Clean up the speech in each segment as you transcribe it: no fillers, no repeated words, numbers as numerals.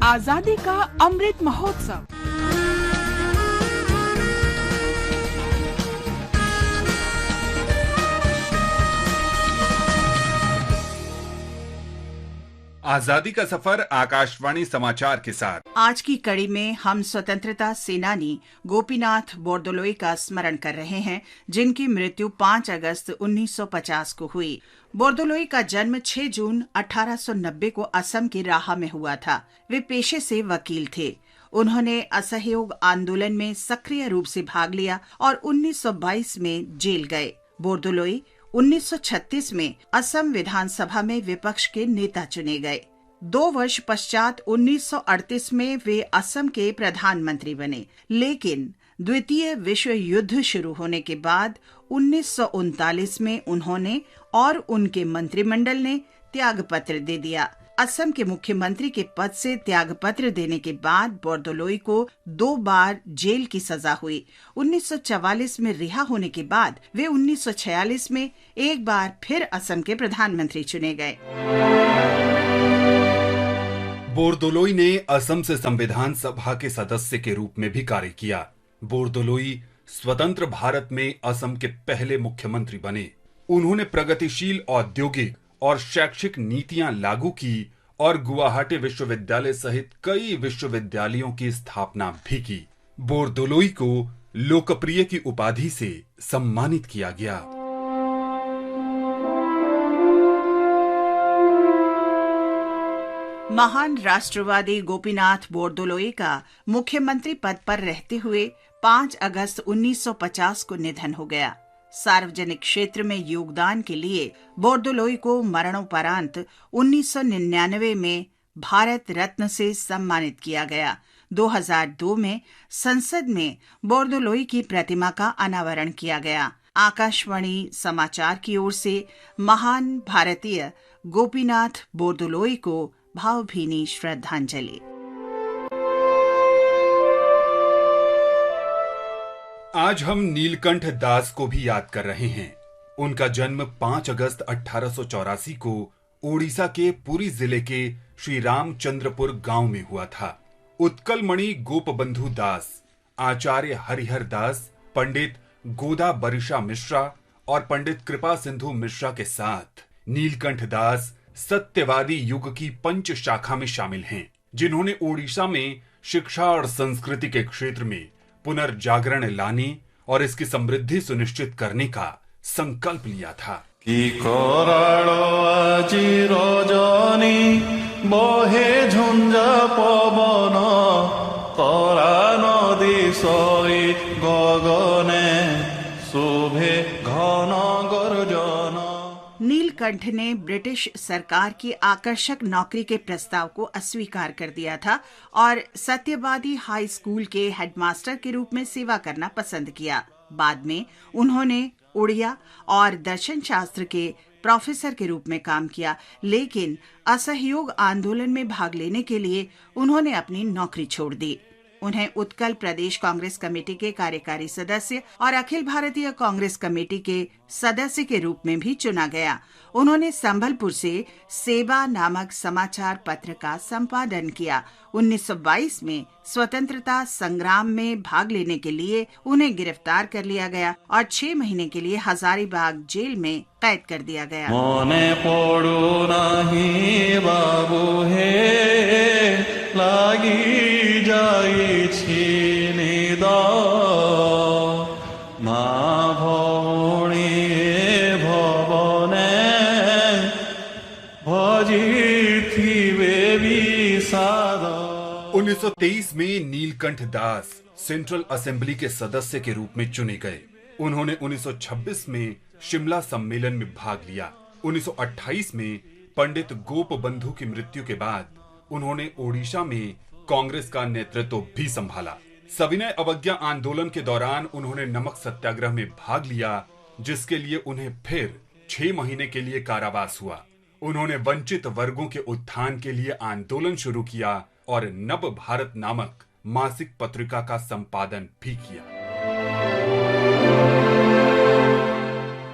आजादी का अमृत महोत्सव। आजादी का सफर आकाशवाणी समाचार के साथ। आज की कड़ी में हम स्वतंत्रता सेनानी गोपीनाथ बोरदोलोई का स्मरण कर रहे हैं, जिनकी मृत्यु 5 अगस्त 1950 को हुई। बोरदोलोई का जन्म 6 जून 1890 को असम के राहा में हुआ था। वे पेशे से वकील थे। उन्होंने असहयोग आंदोलन में सक्रिय रूप से भाग लिया और 1922 में जेल गए। बोरदोलोई 1936 में असम विधानसभा में विपक्ष के नेता चुने गए। 2 वर्ष पश्चात 1938 में वे असम के प्रधानमंत्री बने, लेकिन द्वितीय विश्व युद्ध शुरू होने के बाद 1939 में उन्होंने और उनके मंत्रिमंडल ने त्यागपत्र दे दिया। असम के मुख्यमंत्री के पद से त्यागपत्र देने के बाद बोरदोलोई को 2 बार जेल की सजा हुई। 1944 में रिहा होने के बाद वे 1946 में एक बार फिर असम के प्रधानमंत्री चुने गए। बोरदोलोई ने असम से संविधान सभा के सदस्य के रूप में भी कार्य किया। बोरदोलोई स्वतंत्र भारत में असम के पहले मुख्यमंत्री बने। उन्होंने प्रगतिशील औद्योगिक और शैक्षिक नीतियां लागू की और गुवाहाटी विश्वविद्यालय सहित कई विश्वविद्यालयों की स्थापना भी की। बोरदोलोई को लोकप्रिय की उपाधि से सम्मानित किया गया। महान राष्ट्रवादी गोपीनाथ बोरदोलोई का मुख्यमंत्री पद पर रहते हुए 5 अगस्त 1950 को निधन हो गया। सार्वजनिक क्षेत्र में योगदान के लिए बोरदोलोई को मरणोपरांत 1999 में भारत रत्न से सम्मानित किया गया। 2002 में संसद में बोरदोलोई की प्रतिमा का अनावरण किया गया। आकाशवाणी समाचार की ओर से महान भारतीय गोपीनाथ बोरदोलोई को भावभीनी श्रद्धांजलि। आज हम नीलकंठ दास को भी याद कर रहे हैं। उनका जन्म 5 अगस्त 1884 को ओडिशा के पुरी जिले के श्री रामचंद्रपुर गांव में हुआ था। उत्कलमणि गोपबंधु दास, आचार्य हरिहर दास, पंडित गोदा बरिशा मिश्रा और पंडित कृपा सिंधु मिश्रा के साथ नीलकंठ दास सत्यवादी युग की पंच शाखा में शामिल हैं, जिन्होंने ओडिशा में शिक्षा और संस्कृति के क्षेत्र में पुनर्जागरण लाने और इसकी समृद्धि सुनिश्चित करने का संकल्प लिया था। की करालो आजी रजनी बहे झुंझा पवन तरा नदी सई गगने शोभे घन गर्जन। नीलकंठ ने ब्रिटिश सरकार की आकर्षक नौकरी के प्रस्ताव को अस्वीकार कर दिया था और सत्यवादी हाई स्कूल के हेडमास्टर के रूप में सेवा करना पसंद किया। बाद में उन्होंने उड़िया और दर्शन शास्त्र के प्रोफेसर के रूप में काम किया, लेकिन असहयोग आंदोलन में भाग लेने के लिए उन्होंने अपनी नौकरी छोड़ दी। उन्हें उत्कल प्रदेश कांग्रेस कमेटी के कार्यकारी सदस्य और अखिल भारतीय कांग्रेस कमेटी के सदस्य के रूप में भी चुना गया। उन्होंने संबलपुर से सेवा नामक समाचार पत्र का संपादन किया। 1922 में स्वतंत्रता संग्राम में भाग लेने के लिए उन्हें गिरफ्तार कर लिया गया और 6 महीने के लिए हजारीबाग जेल में कैद कर दिया गया। मने पड़ो नहीं बाबू हे लागी जाई छी निदा माँ भौणी भवने भजी थी वे भी सादा। 1923 में नीलकंठ दास सेंट्रल असेंबली के सदस्य के रूप में चुने गए। उन्होंने 1926 में शिमला सम्मेलन में भाग लिया। 1928 में पंडित गोपबंधु की मृत्यु के बाद उन्होंने ओडिशा में कांग्रेस का नेतृत्व भी संभाला। सविनय अवज्ञा आंदोलन के दौरान उन्होंने नमक सत्याग्रह में भाग लिया, जिसके लिए उन्हें फिर 6 महीने के लिए कारावास हुआ। उन्होंने वंचित वर्गों के उत्थान के लिए आंदोलन शुरू किया और नव भारत नामक मासिक पत्रिका का संपादन भी किया।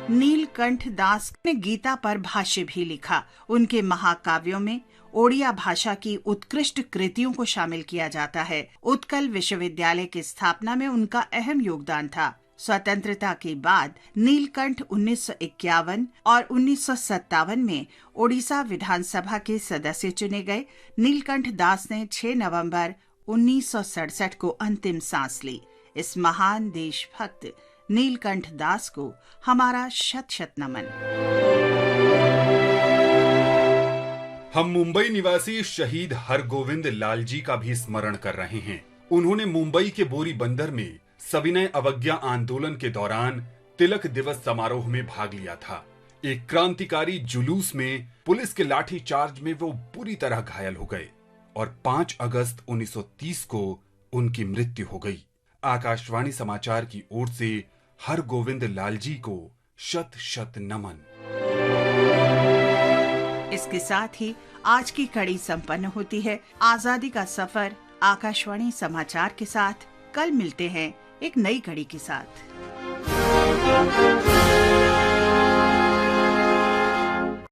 नीलकंठ दास ने गीता पर भाष्य भी लिखा। उनके महाकाव्यों में ओडिया भाषा की उत्कृष्ट कृतियों को शामिल किया जाता है। उत्कल विश्वविद्यालय की स्थापना में उनका अहम योगदान था। स्वतंत्रता के बाद नीलकंठ 1951 और 1957 में ओडिशा विधानसभा के सदस्य चुने गए। नीलकंठ दास ने 6 नवंबर 1967 को अंतिम सांस ली। इस महान देशभक्त नीलकंठ दास को हमारा शत शत नमन। हम मुंबई निवासी शहीद हरगोविंद लाल जी का भी स्मरण कर रहे हैं। उन्होंने मुंबई के बोरी बंदर में सविनय अवज्ञा आंदोलन के दौरान तिलक दिवस समारोह में भाग लिया था। एक क्रांतिकारी जुलूस में पुलिस के लाठी चार्ज में वो बुरी तरह घायल हो गए और 5 अगस्त 1930 को उनकी मृत्यु हो गई। आकाशवाणी समाचार की ओर से हरगोविंद लाल जी को शत शत नमन। इसके साथ ही आज की कड़ी संपन्न होती है। आजादी का सफर आकाशवाणी समाचार के साथ। कल मिलते हैं एक नई कड़ी के साथ।